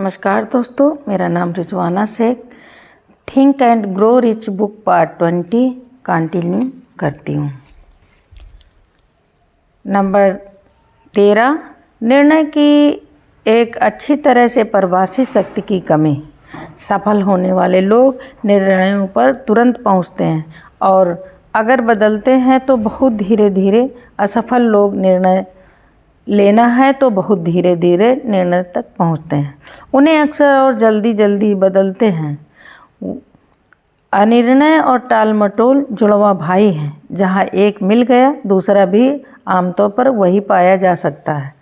नमस्कार दोस्तों, मेरा नाम Rizwana Shaikh. Think and grow rich book part 20 continue करती हूँ। नंबर 13, निर्णय की एक अच्छी तरह से परिभाषित शक्ति की कमी। सफल होने वाले लोग निर्णयों पर तुरंत पहुँचते हैं और अगर बदलते हैं तो बहुत धीरे धीरे। असफल लोग निर्णय लेना है तो बहुत धीरे धीरे निर्णय तक पहुंचते हैं। उन्हें अक्सर और जल्दी जल्दी बदलते हैं। अनिर्णय और टालमटोल जुड़वा भाई हैं। जहां एक मिल गया दूसरा भी आमतौर पर वही पाया जा सकता है।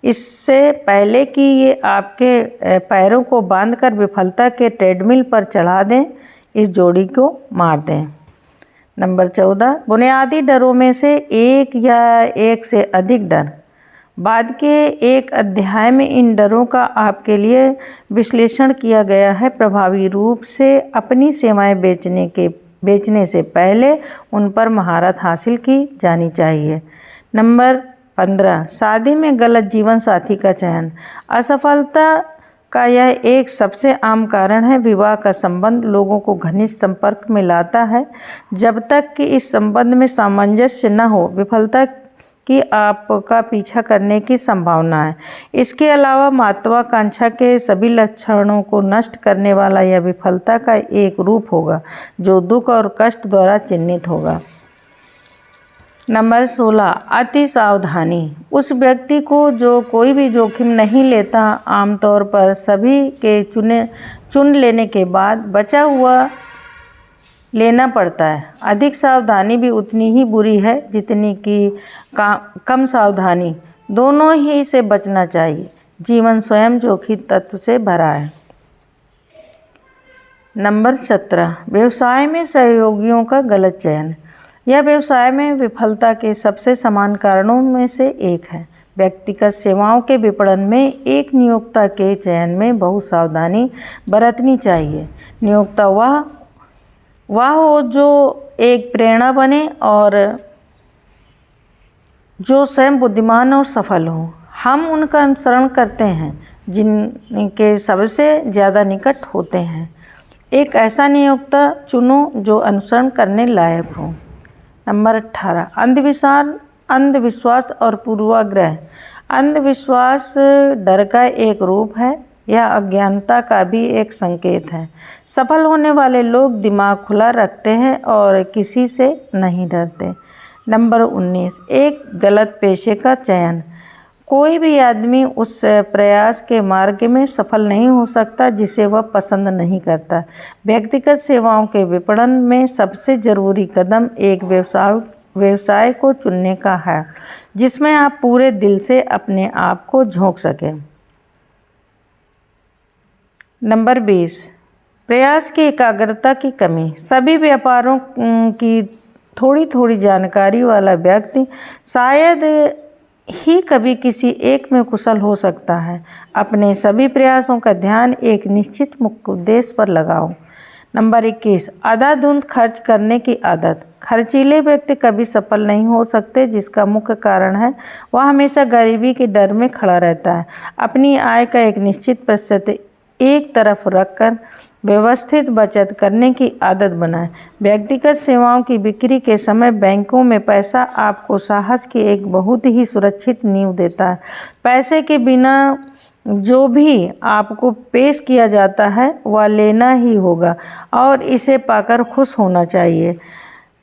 इससे पहले कि ये आपके पैरों को बांधकर विफलता के ट्रेडमिल पर चढ़ा दें, इस जोड़ी को मार दें। नंबर 14, बुनियादी डरों में से एक या एक से अधिक डर। बाद के एक अध्याय में इन डरों का आपके लिए विश्लेषण किया गया है। प्रभावी रूप से अपनी सेवाएं बेचने से पहले उन पर महारत हासिल की जानी चाहिए। नंबर 15, शादी में गलत जीवन साथी का चयन। असफलता का यह एक सबसे आम कारण है। विवाह का संबंध लोगों को घनिष्ठ संपर्क में लाता है। जब तक कि इस संबंध में सामंजस्य न हो, विफलता कि आपका पीछा करने की संभावना है। इसके अलावा महत्वाकांक्षा के सभी लक्षणों को नष्ट करने वाला यह विफलता का एक रूप होगा जो दुख और कष्ट द्वारा चिन्हित होगा। नंबर 16, अति सावधानी। उस व्यक्ति को जो कोई भी जोखिम नहीं लेता, आमतौर पर सभी के चुन लेने के बाद बचा हुआ लेना पड़ता है। अधिक सावधानी भी उतनी ही बुरी है जितनी कि कम सावधानी। दोनों ही से बचना चाहिए। जीवन स्वयं जोखिम तत्व से भरा है। नंबर 17, व्यवसाय में सहयोगियों का गलत चयन। यह व्यवसाय में विफलता के सबसे समान कारणों में से एक है। व्यक्तिगत सेवाओं के विपणन में एक नियोक्ता के चयन में बहुत सावधानी बरतनी चाहिए। नियोक्ता वह हो जो एक प्रेरणा बने और जो स्वयं बुद्धिमान और सफल हो। हम उनका अनुसरण करते हैं जिनके सबसे ज़्यादा निकट होते हैं। एक ऐसा नियोक्ता चुनो जो अनुसरण करने लायक हो। नंबर 18, अंधविश्वास और पूर्वाग्रह। अंधविश्वास डर का एक रूप है। यह अज्ञानता का भी एक संकेत है। सफल होने वाले लोग दिमाग खुला रखते हैं और किसी से नहीं डरते। नंबर 19, एक गलत पेशे का चयन। कोई भी आदमी उस प्रयास के मार्ग में सफल नहीं हो सकता जिसे वह पसंद नहीं करता। व्यक्तिगत सेवाओं के विपणन में सबसे ज़रूरी कदम एक व्यवसाय को चुनने का है जिसमें आप पूरे दिल से अपने आप को झोंक सकें। नंबर 20, प्रयास की एकाग्रता की कमी। सभी व्यापारों की थोड़ी थोड़ी जानकारी वाला व्यक्ति शायद ही कभी किसी एक में कुशल हो सकता है। अपने सभी प्रयासों का ध्यान एक निश्चित मुख्य उद्देश्य पर लगाओ। नंबर 21, अंधाधुंध खर्च करने की आदत। खर्चीले व्यक्ति कभी सफल नहीं हो सकते, जिसका मुख्य कारण है वह हमेशा गरीबी के डर में खड़ा रहता है। अपनी आय का एक निश्चित प्रतिशत एक तरफ रखकर व्यवस्थित बचत करने की आदत बनाएं। व्यक्तिगत सेवाओं की बिक्री के समय बैंकों में पैसा आपको साहस की एक बहुत ही सुरक्षित नींव देता है। पैसे के बिना जो भी आपको पेश किया जाता है वह लेना ही होगा और इसे पाकर खुश होना चाहिए।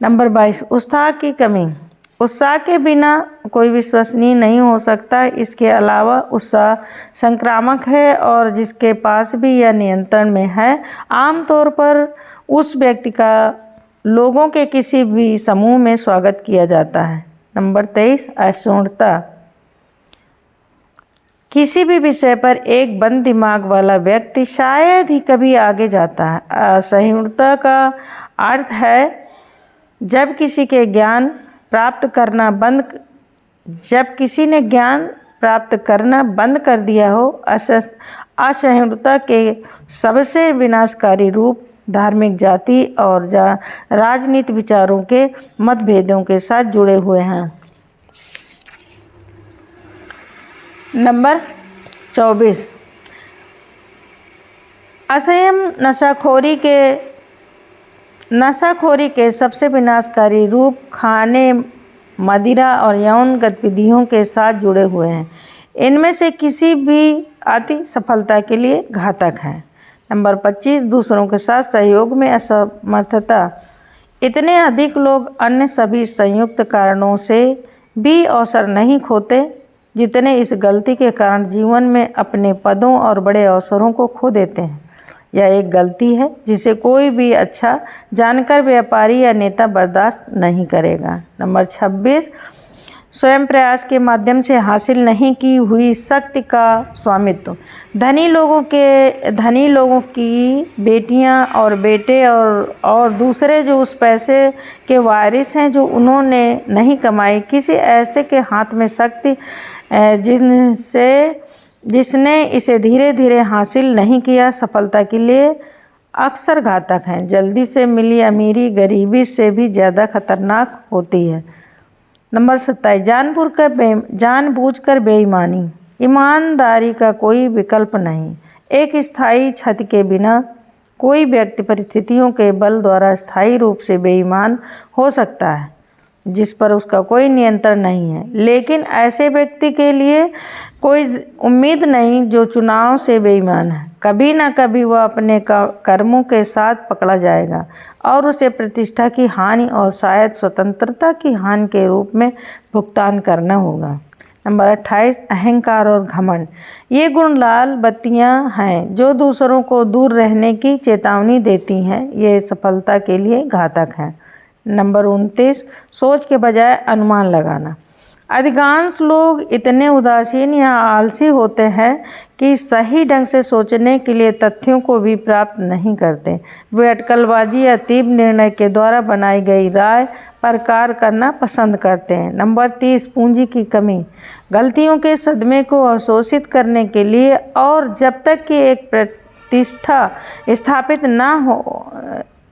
नंबर 22, उत्साह की कमी। उत्साह के बिना कोई विश्वसनीय नहीं हो सकता। इसके अलावा उत्साह संक्रामक है और जिसके पास भी यह नियंत्रण में है, आमतौर पर उस व्यक्ति का लोगों के किसी भी समूह में स्वागत किया जाता है। नंबर 23, असहिष्णुता। किसी भी विषय पर एक बंद दिमाग वाला व्यक्ति शायद ही कभी आगे जाता है। असहिष्णुता का अर्थ है जब किसी ने ज्ञान प्राप्त करना बंद कर दिया हो। असहिष्णुता के सबसे विनाशकारी रूप धार्मिक, जाति और राजनीतिक विचारों के मतभेदों के साथ जुड़े हुए हैं। नंबर 24, असंयम नशाखोरी के सबसे विनाशकारी रूप खाने, मदिरा और यौन गतिविधियों के साथ जुड़े हुए हैं। इनमें से किसी भी अति सफलता के लिए घातक है। नंबर 25, दूसरों के साथ सहयोग में असमर्थता। इतने अधिक लोग अन्य सभी संयुक्त कारणों से भी अवसर नहीं खोते जितने इस गलती के कारण जीवन में अपने पदों और बड़े अवसरों को खो देते हैं। यह एक गलती है जिसे कोई भी अच्छा जानकार व्यापारी या नेता बर्दाश्त नहीं करेगा। नंबर 26, स्वयं प्रयास के माध्यम से हासिल नहीं की हुई शक्ति का स्वामित्व। धनी लोगों की बेटियां और बेटे और दूसरे जो उस पैसे के वारिस हैं जो उन्होंने नहीं कमाई, किसी ऐसे के हाथ में शक्ति जिसने इसे धीरे धीरे हासिल नहीं किया, सफलता के लिए अक्सर घातक हैं। जल्दी से मिली अमीरी गरीबी से भी ज़्यादा खतरनाक होती है। नंबर 27, जानबूझकर बेईमानी। ईमानदारी का कोई विकल्प नहीं। एक स्थायी छत के बिना कोई व्यक्ति परिस्थितियों के बल द्वारा स्थायी रूप से बेईमान हो सकता है जिस पर उसका कोई नियंत्रण नहीं है, लेकिन ऐसे व्यक्ति के लिए कोई उम्मीद नहीं जो चुनाव से बेईमान है। कभी ना कभी वह अपने कर्मों के साथ पकड़ा जाएगा और उसे प्रतिष्ठा की हानि और शायद स्वतंत्रता की हानि के रूप में भुगतान करना होगा। नंबर 28, अहंकार और घमंड। ये गुण लाल बत्तियां हैं जो दूसरों को दूर रहने की चेतावनी देती हैं। ये सफलता के लिए घातक हैं। नंबर 29, सोच के बजाय अनुमान लगाना। अधिकांश लोग इतने उदासीन या आलसी होते हैं कि सही ढंग से सोचने के लिए तथ्यों को भी प्राप्त नहीं करते। वे अटकलबाजी या तीव्र निर्णय के द्वारा बनाई गई राय पर कार्य करना पसंद करते हैं। नंबर 30, पूंजी की कमी। गलतियों के सदमे को अवशोषित करने के लिए और जब तक कि एक प्रतिष्ठा स्थापित ना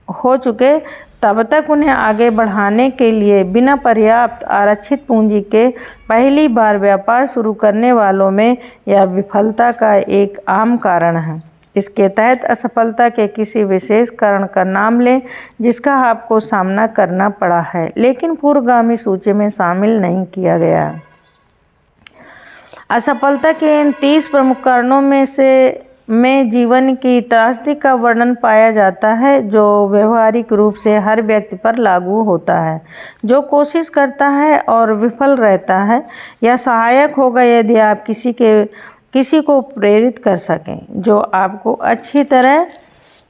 हो चुके तब तक उन्हें आगे बढ़ाने के लिए बिना पर्याप्त आरक्षित पूंजी के पहली बार व्यापार शुरू करने वालों में यह विफलता का एक आम कारण है। इसके तहत असफलता के किसी विशेष कारण का नाम लें जिसका आपको सामना करना पड़ा है लेकिन पूर्वगामी सूची में शामिल नहीं किया गया। असफलता के इन 30 प्रमुख कारणों में जीवन की त्रासदी का वर्णन पाया जाता है जो व्यवहारिक रूप से हर व्यक्ति पर लागू होता है जो कोशिश करता है और विफल रहता है। यह सहायक होगा यदि आप किसी को प्रेरित कर सकें जो आपको अच्छी तरह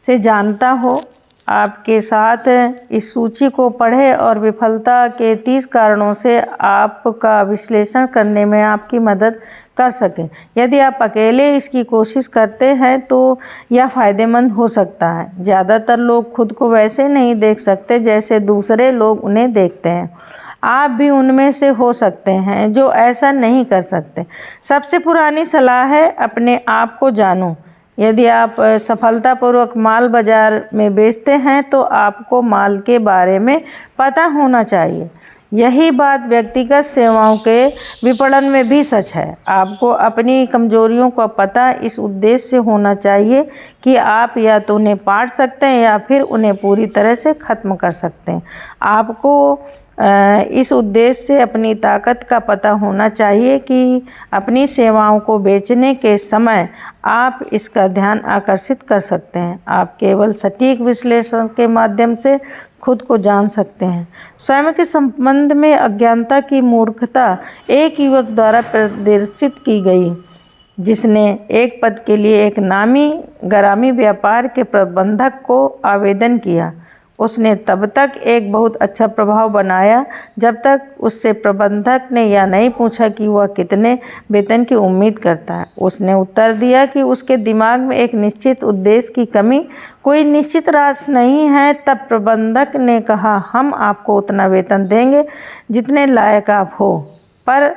से जानता हो, आपके साथ इस सूची को पढ़े और विफलता के 30 कारणों से आपका विश्लेषण करने में आपकी मदद कर सकें। यदि आप अकेले इसकी कोशिश करते हैं तो यह फ़ायदेमंद हो सकता है। ज़्यादातर लोग खुद को वैसे नहीं देख सकते जैसे दूसरे लोग उन्हें देखते हैं। आप भी उनमें से हो सकते हैं जो ऐसा नहीं कर सकते। सबसे पुरानी सलाह है अपने आप को जानो। यदि आप सफलतापूर्वक माल बाजार में बेचते हैं तो आपको माल के बारे में पता होना चाहिए। यही बात व्यक्तिगत सेवाओं के विपणन में भी सच है। आपको अपनी कमजोरियों का पता इस उद्देश्य से होना चाहिए कि आप या तो उन्हें पाट सकते हैं या फिर उन्हें पूरी तरह से ख़त्म कर सकते हैं। आपको इस उद्देश्य से अपनी ताकत का पता होना चाहिए कि अपनी सेवाओं को बेचने के समय आप इसका ध्यान आकर्षित कर सकते हैं। आप केवल सटीक विश्लेषण के माध्यम से खुद को जान सकते हैं। स्वयं के संबंध में अज्ञानता की मूर्खता एक युवक द्वारा प्रदर्शित की गई जिसने एक पद के लिए एक नामी ग्रामी व्यापार के प्रबंधक को आवेदन किया। उसने तब तक एक बहुत अच्छा प्रभाव बनाया जब तक उससे प्रबंधक ने यह नहीं पूछा कि वह कितने वेतन की उम्मीद करता है। उसने उत्तर दिया कि उसके दिमाग में एक निश्चित उद्देश्य की कमी, कोई निश्चित राशि नहीं है। तब प्रबंधक ने कहा, हम आपको उतना वेतन देंगे जितने लायक आप हो, पर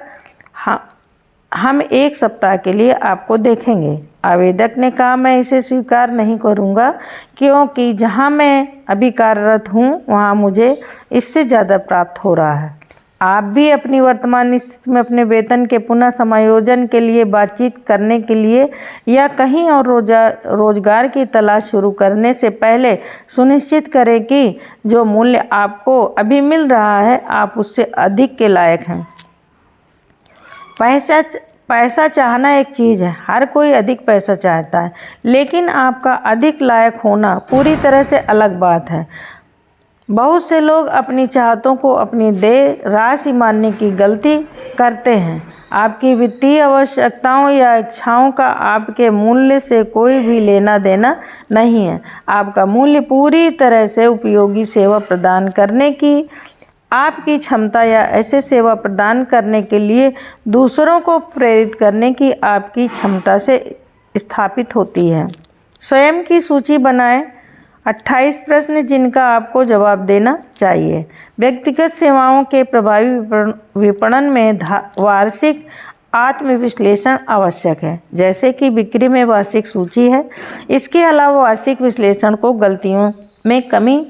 हम 1 सप्ताह के लिए आपको देखेंगे। आवेदक ने कहा, मैं इसे स्वीकार नहीं करूंगा क्योंकि जहां मैं अभी कार्यरत हूं वहां मुझे इससे ज़्यादा प्राप्त हो रहा है। आप भी अपनी वर्तमान स्थिति में अपने वेतन के पुनः समायोजन के लिए बातचीत करने के लिए या कहीं और रोजगार की तलाश शुरू करने से पहले सुनिश्चित करें कि जो मूल्य आपको अभी मिल रहा है आप उससे अधिक के लायक हैं। पैसा चाहना एक चीज़ है, हर कोई अधिक पैसा चाहता है, लेकिन आपका अधिक लायक होना पूरी तरह से अलग बात है। बहुत से लोग अपनी चाहतों को अपनी देय राशि मानने की गलती करते हैं। आपकी वित्तीय आवश्यकताओं या इच्छाओं का आपके मूल्य से कोई भी लेना देना नहीं है। आपका मूल्य पूरी तरह से उपयोगी सेवा प्रदान करने की आपकी क्षमता या ऐसे सेवा प्रदान करने के लिए दूसरों को प्रेरित करने की आपकी क्षमता से स्थापित होती है। स्वयं की सूची बनाएं। 28 प्रश्न जिनका आपको जवाब देना चाहिए। व्यक्तिगत सेवाओं के प्रभावी विपणन में वार्षिक आत्मविश्लेषण आवश्यक है, जैसे कि बिक्री में वार्षिक सूची है। इसके अलावा वार्षिक विश्लेषण को गलतियों में कमी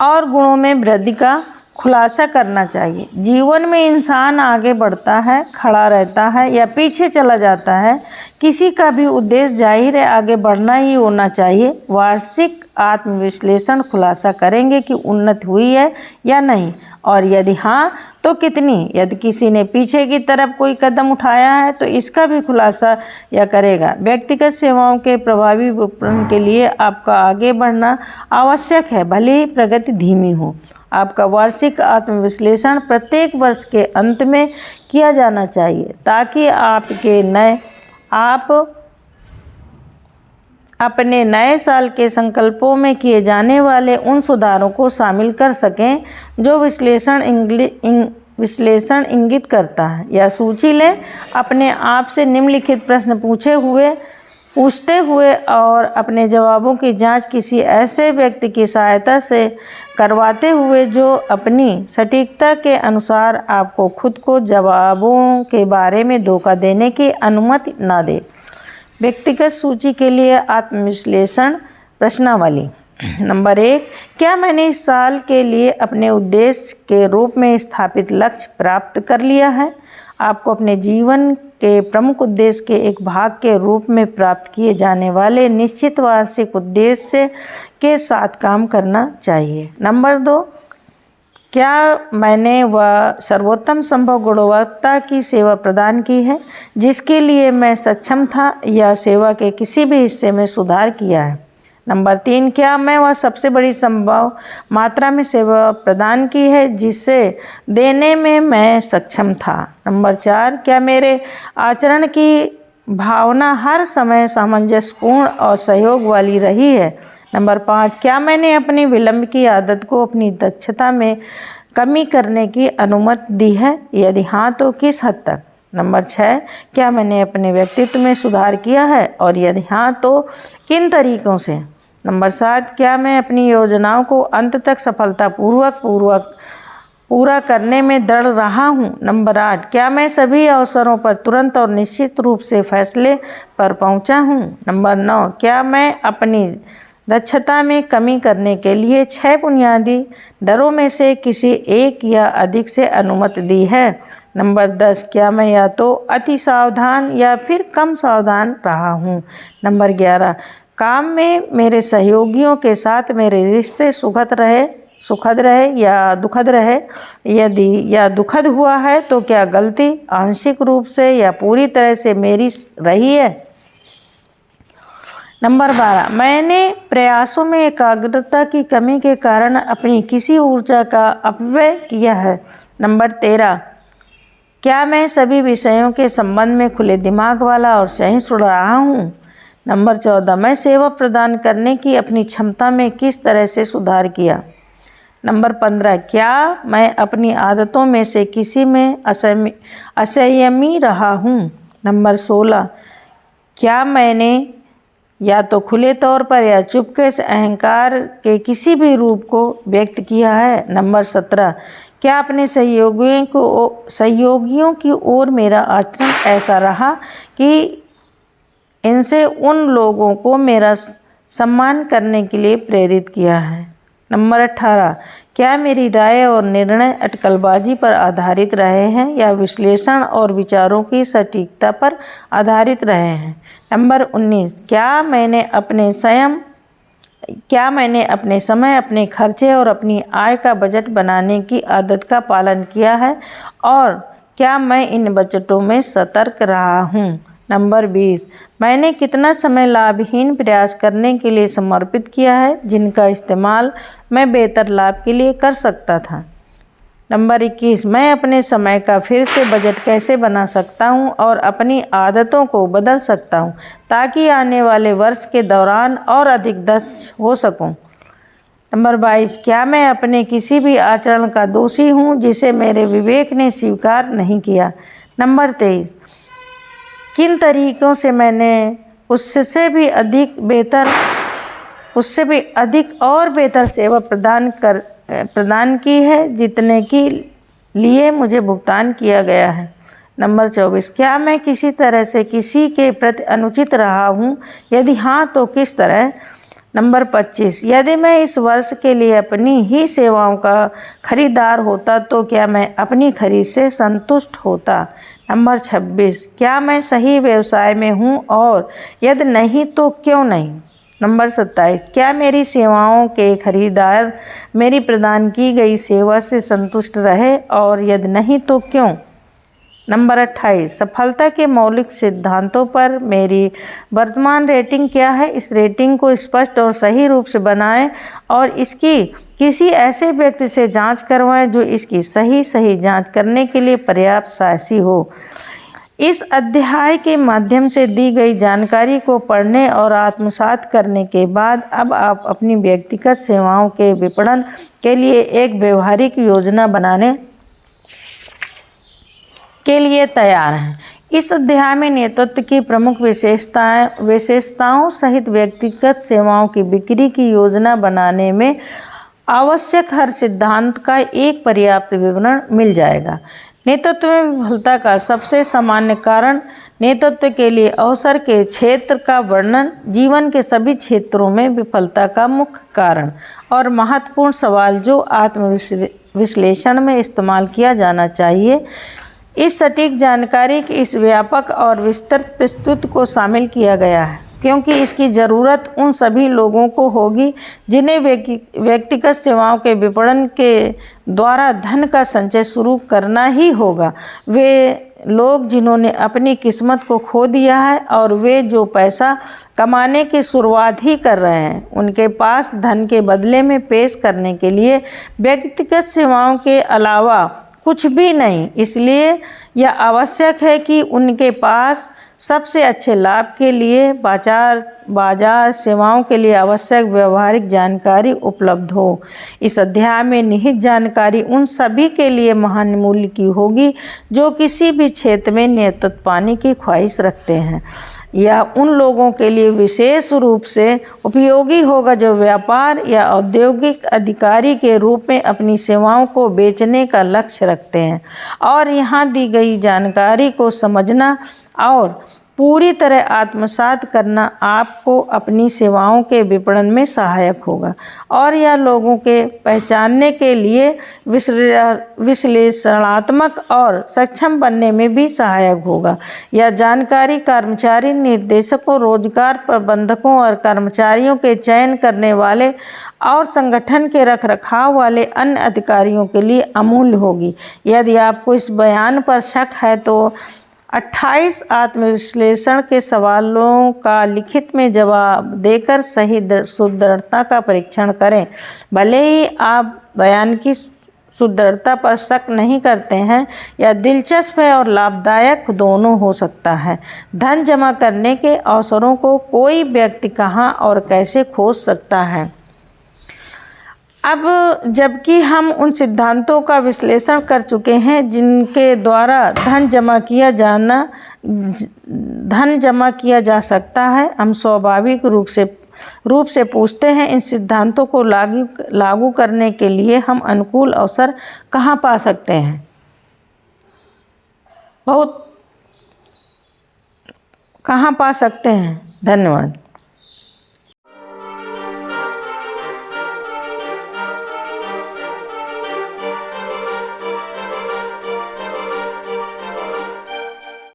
और गुणों में वृद्धि का खुलासा करना चाहिए। जीवन में इंसान आगे बढ़ता है, खड़ा रहता है या पीछे चला जाता है, किसी का भी उद्देश्य जाहिर है आगे बढ़ना ही होना चाहिए। वार्षिक आत्मविश्लेषण खुलासा करेंगे कि उन्नति हुई है या नहीं, और यदि हाँ तो कितनी। यदि किसी ने पीछे की तरफ कोई कदम उठाया है तो इसका भी खुलासा यह करेगा। व्यक्तिगत सेवाओं के प्रभावी विपणन के लिए आपका आगे बढ़ना आवश्यक है, भले ही प्रगति धीमी हो। आपका वार्षिक आत्मविश्लेषण प्रत्येक वर्ष के अंत में किया जाना चाहिए ताकि आप अपने नए साल के संकल्पों में किए जाने वाले उन सुधारों को शामिल कर सकें जो विश्लेषण इंगित करता है। यह सूची लें। अपने आप से निम्नलिखित प्रश्न पूछते हुए और अपने जवाबों की जांच किसी ऐसे व्यक्ति की सहायता से करवाते हुए जो अपनी सटीकता के अनुसार आपको खुद को जवाबों के बारे में धोखा देने की अनुमति न दे। व्यक्तिगत सूची के लिए आत्मविश्लेषण प्रश्नावली। नंबर 1, क्या मैंने इस साल के लिए अपने उद्देश्य के रूप में स्थापित लक्ष्य प्राप्त कर लिया है? आपको अपने जीवन के प्रमुख उद्देश्य के एक भाग के रूप में प्राप्त किए जाने वाले निश्चित वार्षिक उद्देश्य के साथ काम करना चाहिए। नंबर 2, क्या मैंने वह सर्वोत्तम संभव गुणवत्ता की सेवा प्रदान की है जिसके लिए मैं सक्षम था या सेवा के किसी भी हिस्से में सुधार किया है? नंबर 3, क्या मैं वह सबसे बड़ी संभव मात्रा में सेवा प्रदान की है जिसे देने में मैं सक्षम था? नंबर 4, क्या मेरे आचरण की भावना हर समय सामंजस्यपूर्ण और सहयोग वाली रही है? नंबर 5, क्या मैंने अपनी विलंब की आदत को अपनी दक्षता में कमी करने की अनुमति दी है? यदि हाँ तो किस हद तक? नंबर 6, क्या मैंने अपने व्यक्तित्व में सुधार किया है और यदि हाँ तो किन तरीकों से? नंबर 7, क्या मैं अपनी योजनाओं को अंत तक सफलतापूर्वक पूरा करने में दृढ़ रहा हूँ? नंबर 8, क्या मैं सभी अवसरों पर तुरंत और निश्चित रूप से फैसले पर पहुँचा हूँ? नंबर 9, क्या मैं अपनी दक्षता में कमी करने के लिए 6 बुनियादी डरों में से किसी एक या अधिक से अनुमति दी है? नंबर 10, क्या मैं या तो अति सावधान या फिर कम सावधान रहा हूँ? नंबर 11, काम में मेरे सहयोगियों के साथ मेरे रिश्ते सुखद रहे या दुखद रहे? यदि यह दुखद हुआ है तो क्या गलती आंशिक रूप से या पूरी तरह से मेरी रही है? नंबर 12, मैंने प्रयासों में एकाग्रता की कमी के कारण अपनी किसी ऊर्जा का अपव्यय किया है? नंबर 13, क्या मैं सभी विषयों के संबंध में खुले दिमाग वाला और सहिष्णु रहा हूँ? नंबर 14, मैं सेवा प्रदान करने की अपनी क्षमता में किस तरह से सुधार किया? नंबर 15, क्या मैं अपनी आदतों में से किसी में असंयमी रहा हूँ? नंबर 16, क्या मैंने या तो खुले तौर पर या चुपके से अहंकार के किसी भी रूप को व्यक्त किया है? नंबर 17, क्या अपने सहयोगियों की ओर मेरा आचरण ऐसा रहा कि इनसे उन लोगों को मेरा सम्मान करने के लिए प्रेरित किया है? नंबर 18, क्या मेरी राय और निर्णय अटकलबाजी पर आधारित रहे हैं या विश्लेषण और विचारों की सटीकता पर आधारित रहे हैं? नंबर 19, क्या मैंने अपने समय, अपने खर्चे और अपनी आय का बजट बनाने की आदत का पालन किया है और क्या मैं इन बजटों में सतर्क रहा हूँ? नंबर 20, मैंने कितना समय लाभहीन प्रयास करने के लिए समर्पित किया है जिनका इस्तेमाल मैं बेहतर लाभ के लिए कर सकता था? नंबर 21, मैं अपने समय का फिर से बजट कैसे बना सकता हूं और अपनी आदतों को बदल सकता हूं ताकि आने वाले वर्ष के दौरान और अधिक दक्ष हो सकूं? नंबर 22, क्या मैं अपने किसी भी आचरण का दोषी हूं जिसे मेरे विवेक ने स्वीकार नहीं किया? नंबर 23, किन तरीकों से मैंने उससे भी अधिक और बेहतर सेवा प्रदान की है जितने के लिए मुझे भुगतान किया गया है? नंबर 24, क्या मैं किसी तरह से किसी के प्रति अनुचित रहा हूँ? यदि हाँ तो किस तरह? नंबर 25, यदि मैं इस वर्ष के लिए अपनी ही सेवाओं का खरीदार होता तो क्या मैं अपनी खरीद से संतुष्ट होता? नंबर 26, क्या मैं सही व्यवसाय में हूँ और यदि नहीं तो क्यों नहीं? नंबर 27, क्या मेरी सेवाओं के खरीदार मेरी प्रदान की गई सेवा से संतुष्ट रहे और यदि नहीं तो क्यों? नंबर 28, सफलता के मौलिक सिद्धांतों पर मेरी वर्तमान रेटिंग क्या है? इस रेटिंग को स्पष्ट और सही रूप से बनाएं और इसकी किसी ऐसे व्यक्ति से जांच करवाएं जो इसकी सही जांच करने के लिए पर्याप्त साहसी हो। इस अध्याय के माध्यम से दी गई जानकारी को पढ़ने और आत्मसात करने के बाद अब आप अपनी व्यक्तिगत सेवाओं के विपणन के लिए एक व्यवहारिक योजना बनाने के लिए तैयार हैं। इस अध्याय में नेतृत्व की प्रमुख विशेषताओं सहित व्यक्तिगत सेवाओं की बिक्री की योजना बनाने में आवश्यक हर सिद्धांत का एक पर्याप्त विवरण मिल जाएगा। नेतृत्व में विफलता का सबसे सामान्य कारण, नेतृत्व के लिए अवसर के क्षेत्र का वर्णन, जीवन के सभी क्षेत्रों में विफलता का मुख्य कारण और महत्वपूर्ण सवाल जो आत्मविश्लेषण में इस्तेमाल किया जाना चाहिए। इस सटीक जानकारी की इस व्यापक और विस्तृत प्रस्तुति को शामिल किया गया है क्योंकि इसकी ज़रूरत उन सभी लोगों को होगी जिन्हें व्यक्तिगत सेवाओं के विपणन के द्वारा धन का संचय शुरू करना ही होगा। वे लोग जिन्होंने अपनी किस्मत को खो दिया है और वे जो पैसा कमाने की शुरुआत ही कर रहे हैं, उनके पास धन के बदले में पेश करने के लिए व्यक्तिगत सेवाओं के अलावा कुछ भी नहीं। इसलिए यह आवश्यक है कि उनके पास सबसे अच्छे लाभ के लिए बाजार सेवाओं के लिए आवश्यक व्यवहारिक जानकारी उपलब्ध हो। इस अध्याय में निहित जानकारी उन सभी के लिए महान मूल्य की होगी जो किसी भी क्षेत्र में नेतृत्व पाने की ख्वाहिश रखते हैं। यह उन लोगों के लिए विशेष रूप से उपयोगी होगा जो व्यापार या औद्योगिक अधिकारी के रूप में अपनी सेवाओं को बेचने का लक्ष्य रखते हैं और यहाँ दी गई जानकारी को समझना और पूरी तरह आत्मसात करना आपको अपनी सेवाओं के विपणन में सहायक होगा और यह लोगों के पहचानने के लिए विश्लेषणात्मक और सक्षम बनने में भी सहायक होगा। यह जानकारी कर्मचारी, निर्देशकों, रोजगार प्रबंधकों और कर्मचारियों के चयन करने वाले और संगठन के रखरखाव वाले अन्य अधिकारियों के लिए अमूल्य होगी। यदि आपको इस बयान पर शक है तो 28 आत्मविश्लेषण के सवालों का लिखित में जवाब देकर सही सुदृढ़ता का परीक्षण करें। भले ही आप बयान की सुदृढ़ता पर शक नहीं करते हैं, यह दिलचस्प है और लाभदायक दोनों हो सकता है। धन जमा करने के अवसरों को कोई व्यक्ति कहाँ और कैसे खोज सकता है? अब जबकि हम उन सिद्धांतों का विश्लेषण कर चुके हैं जिनके द्वारा धन जमा किया जा सकता है, हम स्वाभाविक रूप से पूछते हैं इन सिद्धांतों को लागू करने के लिए हम अनुकूल अवसर कहाँ पा सकते हैं? कहाँ पा सकते हैं? धन्यवाद।